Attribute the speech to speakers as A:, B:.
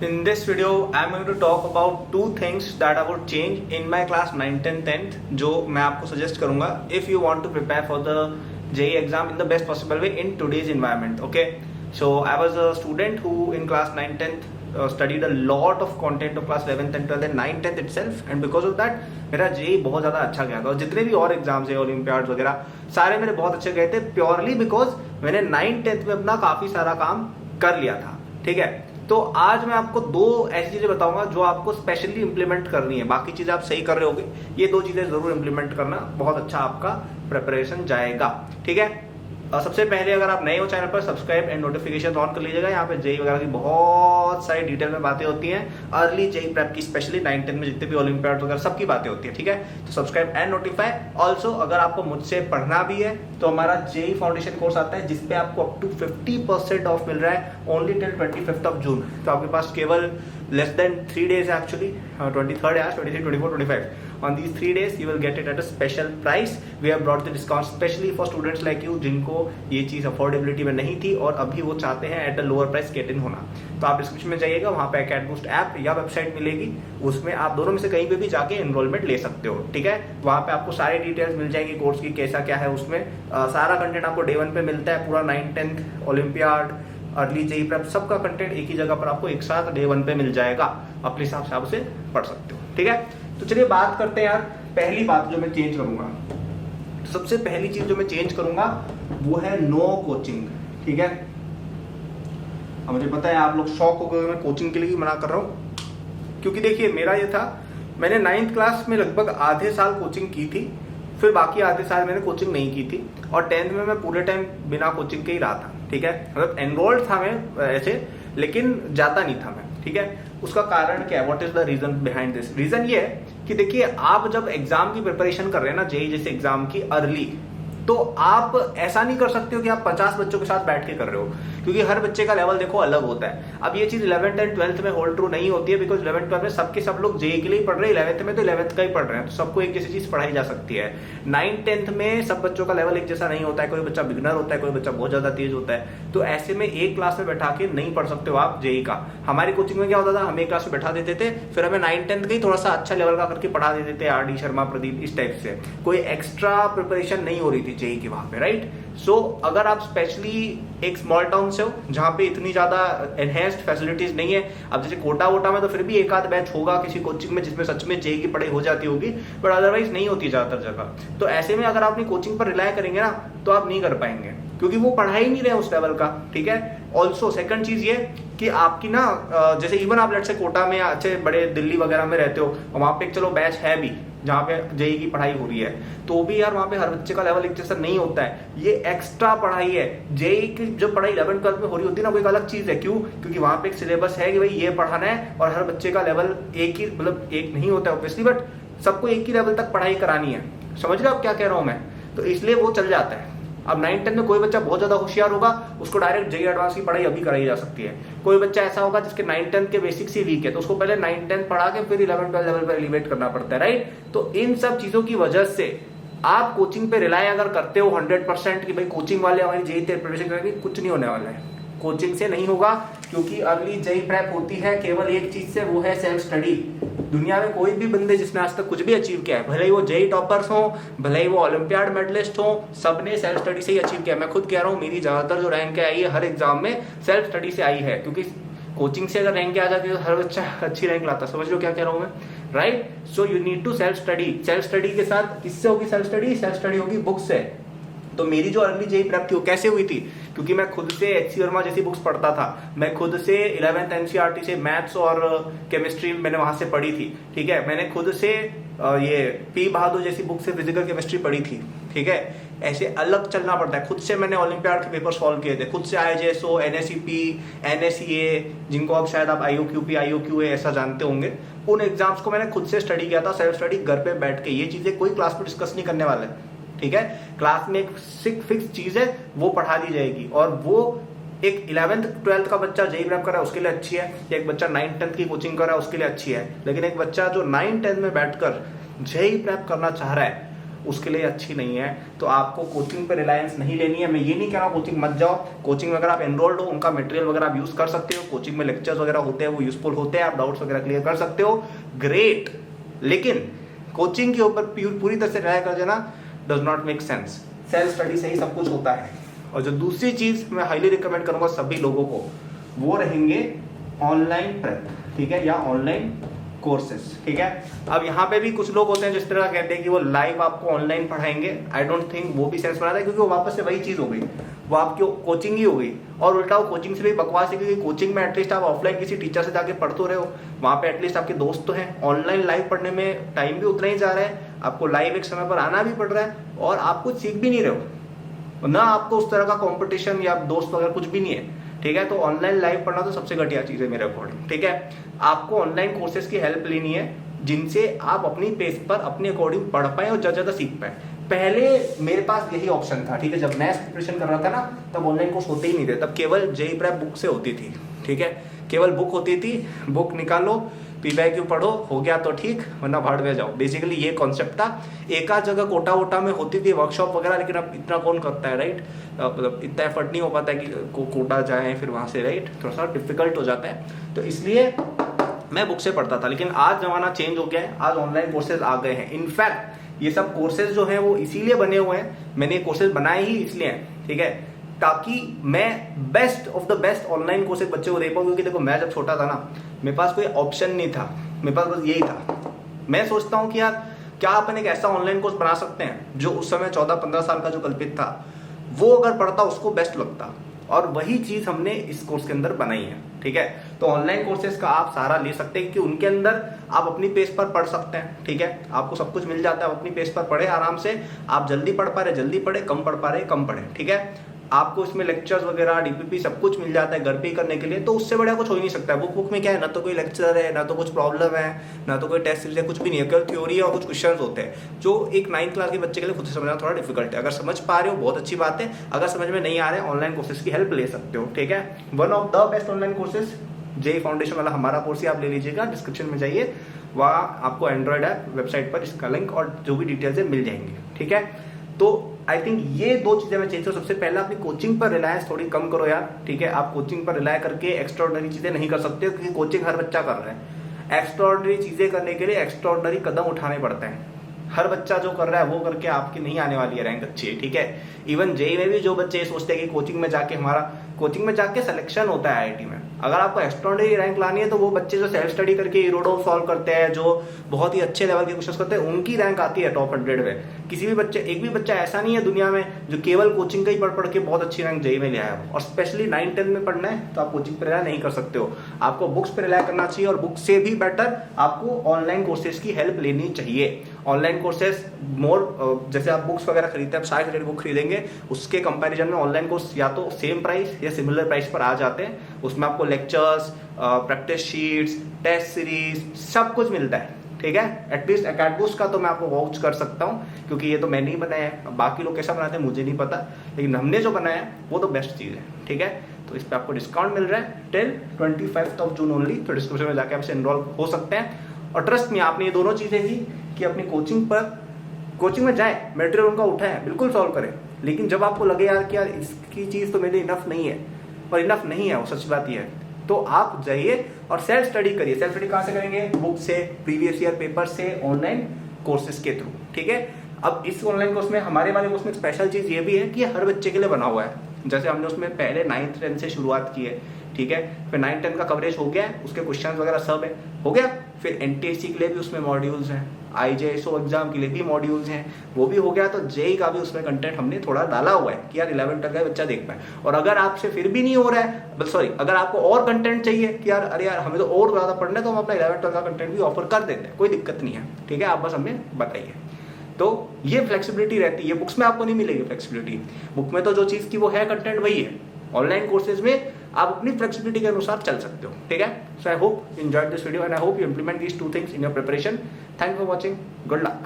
A: In this video, I'm going to talk about two things that I would change in my class 9th and 10th जो मैं आपको suggest करूंगा if you want to prepare for the JEE exam in the best possible way in today's environment. Okay, so I was a student who in class 9th 10th studied a lot of content of class 11th and 12th and 9th 10th itself, and because of that मेरा JEE बहुत ज़्यादा अच्छा गया था और जितने भी और एग्जाम्स है ओलम्पियाड्स वगैरह सारे मेरे बहुत अच्छे गए थे प्योरली बिकॉज मैंने 9th 10th में अपना काफ़ी सारा काम कर लिया था. ठीक है, तो आज मैं आपको दो ऐसी चीजें बताऊंगा जो आपको स्पेशली इंप्लीमेंट करनी है. बाकी चीजें आप सही कर रहे होगे, ये दो चीजें जरूर इंप्लीमेंट करना, बहुत अच्छा आपका प्रिपरेशन जाएगा. ठीक है, सबसे पहले अगर आप नए हो चैनल पर सब्सक्राइब एंड नोटिफिकेशन ऑन कर लीजिएगा. यहाँ पे जेई वगैरह की बहुत सारी डिटेल में बातें होती हैं, अर्ली जेई प्रेप की स्पेशली 9th 10th में जितने भी ओलंपियाड वगैरह सबकी बातें होती है. ठीक है, तो सब्सक्राइब एंड नोटिफाई. ऑल्सो अगर आपको मुझसे पढ़ना भी है तो हमारा जेई फाउंडेशन कोर्स आता है जिसपे आपको अप टू 50% ऑफ मिल रहा है only till 25th of June. तो आपके पास केवल less than 3 days actually, 23rd आज 23, 24, 25. On these 3 days you will get it at a special price. We have brought the discount specially for students like you जिनको ये चीज affordability में नहीं थी और अभी वो चाहते हैं at a lower price get in होना. तो आप डिस्क्रिप्शन में जाइएगा, वहाँ पे अकेडबूस्ट ऐप या वेबसाइट मिलेगी, उसमें आप दोनों में से कहीं पे भी जाके एनरोलमेंट ले सकते हो. ठीक है, वहाँ पे आपको सारी डिटेल्स मिल जाएंगी कोर्स की, कैसा क्या है उसमें. सारा कंटेंट आपको डे 1 पे मिलता है, पूरा 9th 10th olympiad early JEE prep सबका कंटेंट एक ही जगह पर आपको एक साथ डे 1 पे मिल जाएगा. अपने हिसाब से आप उसे पढ़ सकते हो. ठीक है, तो चलिए बात करते हैं यार. पहली बात जो मैं चेंज करूंगा, सबसे पहली चीज जो मैं चेंज करूंगा वो है नो कोचिंग. ठीक है, अब मुझे पता है आप लोग शॉक हो गए मैं कोचिंग के लिए मना कर रहा हूँ, क्योंकि देखिए मेरा ये था, मैंने 9th क्लास में लगभग आधे साल कोचिंग की थी, फिर बाकी आधे साल मैंने कोचिंग नहीं की थी, और 10th में मैं पूरे टाइम बिना कोचिंग के ही रहा था. ठीक है, मतलब एनरोल्ड था मैं ऐसे, लेकिन जाता नहीं था मैं. ठीक है, उसका कारण क्या है, what is the reason behind this? Reason ये है कि देखिए आप जब एग्जाम की प्रिपरेशन कर रहे हैं ना, जेई जैसे एग्जाम की अर्ली, तो आप ऐसा नहीं कर सकते हो कि आप 50 बच्चों के साथ बैठ के कर रहे हो, क्योंकि हर बच्चे का लेवल देखो अलग होता है. अब ये चीज 11th एंड 12th में होल्ड ट्रू नहीं होती है, बिकॉज 11th 12th में सबके सब लोग जेई के लिए पढ़ रहे हैं, 11th में तो 11th का ही पढ़ रहे हैं, तो सबको एक जैसी चीज पढ़ाई जा सकती है. 9th 10th में सब बच्चों का लेवल एक जैसा नहीं होता है, कोई बच्चा बिगनर होता है, कोई बच्चा बहुत ज्यादा तेज होता है, तो ऐसे में एक क्लास में बैठा के नहीं पढ़ सकते हो आप जेई का. हमारी कोचिंग में क्या होता था, हम एक क्लास में बैठा देते थे, फिर हमें 9th 10th का ही थोड़ा सा अच्छा लेवल का करके पढ़ा देते थे, आर डी शर्मा, प्रदीप, इस टाइप से. कोई एक्स्ट्रा प्रिपरेशन नहीं हो रही थी जेई की वहां पे, राइट. सो अगर आप स्पेशली एक स्मॉल टाउन से हो जहां पे इतनी ज्यादा एनहेंस्ड फैसिलिटीज नहीं है, अब जैसे कोटा वोटा में तो फिर भी एक आध बैच होगा किसी कोचिंग में जिसमें सच में जेई की पढ़ाई हो जाती होगी, बट अदरवाइज नहीं होती ज्यादातर जगह. तो ऐसे में अगर आप अपनी कोचिंग पर रिलाय करेंगे ना तो आप नहीं कर पाएंगे, क्योंकि वो पढ़ाई नहीं रहे उस लेवल का. ठीक है, ऑल्सो सेकंड चीज ये कि आपकी ना जैसे इवन आप लेट से कोटा में या अच्छे बड़े दिल्ली वगैरह में रहते हो, वहां पे चलो बैच है भी जहाँ पे जेई की पढ़ाई हो रही है, तो भी यार वहाँ पे हर बच्चे का लेवल एक जैसा नहीं होता है, ये एक्स्ट्रा पढ़ाई है. जेई की जो पढ़ाई 11th 12th में हो रही होती है ना, वो एक अलग चीज है. क्यों? क्योंकि वहाँ पे एक सिलेबस है कि भाई ये पढ़ाना है, और हर बच्चे का लेवल एक ही, मतलब एक नहीं होता है ऑब्वियसली, बट सबको एक ही लेवल तक पढ़ाई करानी है. समझ रहे हो आप क्या कह रहा हूँ मैं? तो इसलिए वो चल जाता है. अब 9th 10th में कोई बच्चा बहुत ज्यादा होशियार होगा, उसको डायरेक्ट जेई एडवांस की पढ़ाई अभी कराई जा सकती है. कोई बच्चा ऐसा होगा जिसके 9th 10th के बेसिक्स ही वीक है, तो उसको पहले 9th 10th पढ़ा के फिर 11th 12th लेवल पर एलिवेट करना पड़ता है, राइट. तो इन सब चीजों की वजह से आप कोचिंग पे रिलाय अगर करते हो 100% कि भाई कोचिंग वाले हमारी जेई प्रिपरेशन करेंगे, कुछ नहीं होने वाला है. कोचिंग से नहीं होगा, क्योंकि अर्ली जेई प्रेप होती है केवल एक चीज से, वो है सेल्फ स्टडी. दुनिया में कोई भी बंदे जिसने आज तक कुछ भी अचीव किया है, भले ही वो जेई टॉपर्स हो, भले ही वो ओलंपियाड मेडलिस्ट हो, सबने सेल्फ स्टडी से ही अचीव किया. मैं खुद कह रहा हूँ, मेरी ज्यादातर जो रैंक आई है हर एग्जाम में सेल्फ स्टडी से आई है, क्योंकि कोचिंग से अगर रैंक आ जाती है तो हर बच्चा अच्छी रैंक लाता. समझ लो क्या कह रहा हूँ मैं, right. So you need to self study. Self study के साथ किससे होगी सेल्फ स्टडी? सेल्फ स्टडी होगी बुक से. तो मेरी जो अर्ली जेई प्रेप थी वो कैसे हुई थी? क्योंकि मैं खुद से एचसी वर्मा जैसी बुक्स पढ़ता था, मैं खुद से 11th एनसीईआरटी से मैथ्स और केमिस्ट्री मैंने वहां से पढ़ी थी. ठीक है, मैंने खुद से ये पी बहादुर जैसी बुक से फिजिकल केमिस्ट्री पढ़ी थी. ठीक है, ऐसे अलग चलना पड़ता है. खुद से मैंने ओलंपियाड के पेपर सॉल्व किए थे, खुद से आईजेएसओ, एनएसईपी, एनएसईए, जिनको अब शायद आप आईओक्यूपी, आईओक्यूए ऐसा जानते होंगे, उन एग्जाम्स को मैंने खुद से स्टडी किया था, सेल्फ स्टडी घर पे बैठ के. ये चीजें कोई क्लास में डिस्कस नहीं करने वाला है. ठीक है, क्लास में एक फिक्स चीज है, वो पढ़ा दी जाएगी, और वो एक 11th 12th का बच्चा जेई प्रेप कर रहा है उसके लिए अच्छी है, एक बच्चा 9th 10th की कोचिंग कर रहा है उसके लिए अच्छी है. लेकिन एक बच्चा जो 9th 10th में बैठकर जेई प्रेप करना चाह रहा है, उसके लिए अच्छी नहीं है। तो आपको कोचिंग पर रिलायंस नहीं लेनी है। मैं ये नहीं कह रहा हूँ कोचिंग मत जाओ, कोचिंग में अगर आप एनरोल्ड हो, उनका मटेरियल वगैरह आप यूज कर सकते हो, कोचिंग में लेक्चर्स वगैरह होते हैं वो यूजफुल होते हैं, आप डाउट्स वगैरह क्लियर कर सकते हो, ग्रेट। लेकिन कोचिंग के ऊपर पूरी तरह से रिलाय कर देना does not make sense. Self study से ही सब कुछ होता है। और जो दूसरी चीज मैं हाईली रिकमेंड करूंगा सभी लोगों को, वो रहेंगे ऑनलाइन प्रेप, ठीक है, या ऑनलाइन कोर्सेस, ठीक है। अब यहाँ पे भी कुछ लोग होते हैं जिस तरह कहते हैं कि वो लाइव आपको ऑनलाइन पढ़ाएंगे। आई डोंट थिंक वो भी सेंस बनाता है, क्योंकि वो वापस से वही चीज हो गई, वो आपकी कोचिंग ही हो गई। और उल्टा वो कोचिंग से भी बकवास है, क्योंकि कोचिंग में एटलीस्ट आप ऑफलाइन किसी टीचर से जाके पढ़ तो रहे हो, वहाँ पे एटलीस्ट आपके दोस्त तो हैं। ऑनलाइन लाइव पढ़ने में टाइम भी उतना ही जा रहा है, आपको लाइव एक समय पर आना भी पड़ रहा है, और आप कुछ सीख भी नहीं रहे हो, ना आपको उस तरह का कॉम्पिटिशन या दोस्त वगैरह कुछ भी नहीं है, ठीक है। तो ऑनलाइन लाइव पढ़ना तो सबसे घटिया चीज है मेरे अकॉर्डिंग, ठीक है। आपको ऑनलाइन कोर्सेज की हेल्प लेनी है जिनसे आप अपनी पेस पर अपने अकॉर्डिंग पढ़ पाए और ज्यादा सीख पाए। पहले मेरे पास यही ऑप्शन था, ठीक है, जब मैं प्रिपरेशन कर रहा था ना, तब ऑनलाइन कोर्स होते ही नहीं थे, तब केवल जेईई प्रेप बुक से होती थी, ठीक है, केवल बुक होती थी, बुक निकालो, पीवाईक्यू पढ़ो, हो गया तो ठीक, वरना भाड़ में जाओ। बेसिकली ये कॉन्सेप्ट था। एक आध जगह कोटा वोटा में होती थी वर्कशॉप वगैरह, लेकिन अब इतना कौन करता है, राइट। मतलब इतना एफर्ट नहीं हो पाता है कि कोटा जाए फिर वहां से, राइट, थोड़ा सा डिफिकल्ट हो जाता है। तो इसलिए मैं बुक से पढ़ता था। लेकिन आज जमाना चेंज हो गया है, आज ऑनलाइन कोर्सेज आ गए हैं। इनफैक्ट ये सब कोर्सेज जो हैं वो इसीलिए बने हुए हैं, मैंने कोर्सेज बनाए ही इसलिए हैं, ठीक है, ताकि मैं best of the best online courses बच्चे को दे पाऊँ। क्योंकि देखो मैं जब छोटा था ना, मेरे पास कोई ऑप्शन नहीं था, मेरे पास बस यही था। मैं सोचता हूँ कि यार क्या अपन एक ऐसा ऑनलाइन कोर्स बना सकते हैं जो उस समय 14-15 साल का जो कल्पित था वो अगर पढ़ता उसको बेस्ट लगता, और वही चीज हमने इस कोर्स के अंदर बनाई है, ठीक है। तो ऑनलाइन कोर्सेज का आप सहारा ले सकते हैं, क्योंकि उनके अंदर आप अपनी पेस पर पढ़ सकते हैं, ठीक है, आपको सब कुछ मिल जाता है, आप अपनी पेस पर पढ़े आराम से। आप जल्दी पढ़ पा रहे जल्दी पढ़े, कम पढ़ पा रहे कम पढ़े, ठीक है। आपको इसमें लेक्चर्स वगैरह डीपीपी सब कुछ मिल जाता है घर पे ही करने के लिए। तो उससे बढ़िया कुछ हो ही नहीं सकता है। बुक में क्या है, ना तो कोई लेक्चर है, ना तो कुछ प्रॉब्लम है, ना तो कोई टेस्ट सीरीज है, कुछ भी नहीं है, केवल थ्योरी और कुछ क्वेश्चन होते हैं जो एक 9th क्लास के बच्चे के लिए खुद से समझना थोड़ा डिफिकल्ट है। अगर समझ पा रहे हो बहुत अच्छी बात है, अगर समझ में नहीं आ रहे ऑनलाइन कोर्सेज की हेल्प ले सकते हो, ठीक है। One of the best online courses JEE foundation वाला हमारा कोर्स ही आप ले लीजिएगा, डिस्क्रिप्शन में जाइए, वहाँ आपको एंड्रॉइड ऐप वेबसाइट पर इसका लिंक और जो भी डिटेल्स है मिल जाएंगे, ठीक है। तो आई थिंक ये दो चीजें मैं चेंज करूँ। सबसे पहले अपनी कोचिंग पर रिलायंस थोड़ी कम करो यार, ठीक है। आप कोचिंग पर रिलाय करके एक्स्ट्राऑर्डिनरी चीजें नहीं कर सकते हो, क्योंकि कोचिंग हर बच्चा कर रहा है। एक्स्ट्राऑर्डिनरी चीजें करने के लिए एक्स्ट्राऑर्डिनरी कदम उठाने पड़ते हैं। हर बच्चा जो कर रहा है वो करके आपकी नहीं आने वाली है रैंक अच्छी, ठीक है। इवन जेईई में भी जो बच्चे सोचते हैं कि कोचिंग में जाके हमारा कोचिंग में जाके सिलेक्शन होता है आईआईटी में, अगर आपको एक्स्ट्राऑर्डिनरी रैंक लानी है तो वो बच्चे जो सेल्फ स्टडी करके इरोडो सॉल्व करते हैं, जो बहुत ही अच्छे लेवल के क्वेश्चंस करते हैं, उनकी रैंक आती है टॉप 100 में। किसी भी बच्चे, एक भी बच्चा ऐसा नहीं है दुनिया में जो केवल कोचिंग का ही पढ़ के बहुत अच्छी रैंक जेईई में ले आया हो। और स्पेशली 9-10 में पढ़ना है तो आप कोचिंग पर रिलाय नहीं कर सकते हो, आपको बुक्स पर रिलाय करना चाहिए। और बुक से भी बेटर आपको ऑनलाइन कोर्सेज की हेल्प लेनी चाहिए। ऑनलाइन कोर्सेज मोर, जैसे आप बुक्स वगैरह खरीदते हैं, आप 60 बुक खरीदेंगे, उसके कंपैरिजन में ऑनलाइन कोर्स या तो सेम प्राइस या सिमिलर प्राइस पर आ जाते हैं। उसमें आपको lectures, practice sheets, test series सब कुछ मिलता है, ठीक है। एटलीस्ट एकेडबूस्ट का तो मैं आपको वाउच कर सकता हूँ, क्योंकि ये तो मैंने ही बनाया है। बाकी लोग कैसा बनाते हैं मुझे नहीं पता, लेकिन हमने जो बनाया है वो तो बेस्ट चीज़ है, ठीक है। तो इस पर आपको डिस्काउंट मिल रहा है टिल 25 जून ओनली। तो डिस्क्रिप्शन में जाकर आपसे इनरोल हो सकते हैं। और ट्रस्ट में आपने ये दोनों चीज़ें की कि अपनी कोचिंग में जाए, मटेरियल उनका उठाए, बिल्कुल सॉल्व करें। लेकिन जब आपको लगे यार कि यार इसकी चीज़ तो मेरे लिए इनफ नहीं है, और इनफ नहीं है, वो सच बात ही है, तो आप जाइए और सेल्फ स्टडी करिए। सेल्फ स्टडी कहाँ से करेंगे? बुक से, प्रीवियस ईयर पेपर से, ऑनलाइन कोर्सेज के थ्रू, ठीक है। अब इस ऑनलाइन कोर्स में, हमारे वाले कोर्स में स्पेशल चीज़ ये भी है कि हर बच्चे के लिए बना हुआ है। जैसे हमने उसमें पहले 9th 10th से शुरुआत की है, ठीक है। फिर 9th 10th का कवरेज हो गया, उसके क्वेश्चंस वगैरह सब है, हो गया। फिर एनटीएससी के लिए भी उसमें मॉड्यूल्स हैं, आईजेएसओ एग्जाम के लिए भी मॉड्यूल्स हैं, वो भी हो गया। तो जेईई का भी उसमें कंटेंट हमने थोड़ा डाला हुआ है कि यार 11th तक का बच्चा देख पाए। और अगर आपसे फिर भी नहीं हो रहा है, सॉरी, अगर आपको और कंटेंट चाहिए कि यार अरे यार हमें तो और ज़्यादा पढ़ना है, तो हम अपना 11th तक का कंटेंट भी ऑफर कर देते हैं, कोई दिक्कत नहीं है, ठीक है। आप बस हमें बताइए। तो ये फ्लेक्सिबिलिटी रहती है, बुक्स में आपको नहीं मिलेगी फ्लेक्सिबिलिटी। बुक में तो जो चीज़ की वो है कंटेंट वही है। ऑनलाइन कोर्सेज में आप अपनी फ्लेक्सिबिलिटी के अनुसार चल सकते हो, ठीक है। So I hope you enjoyed this video and I hope you implement these 2 things in your preparation. Thank for watching, good luck.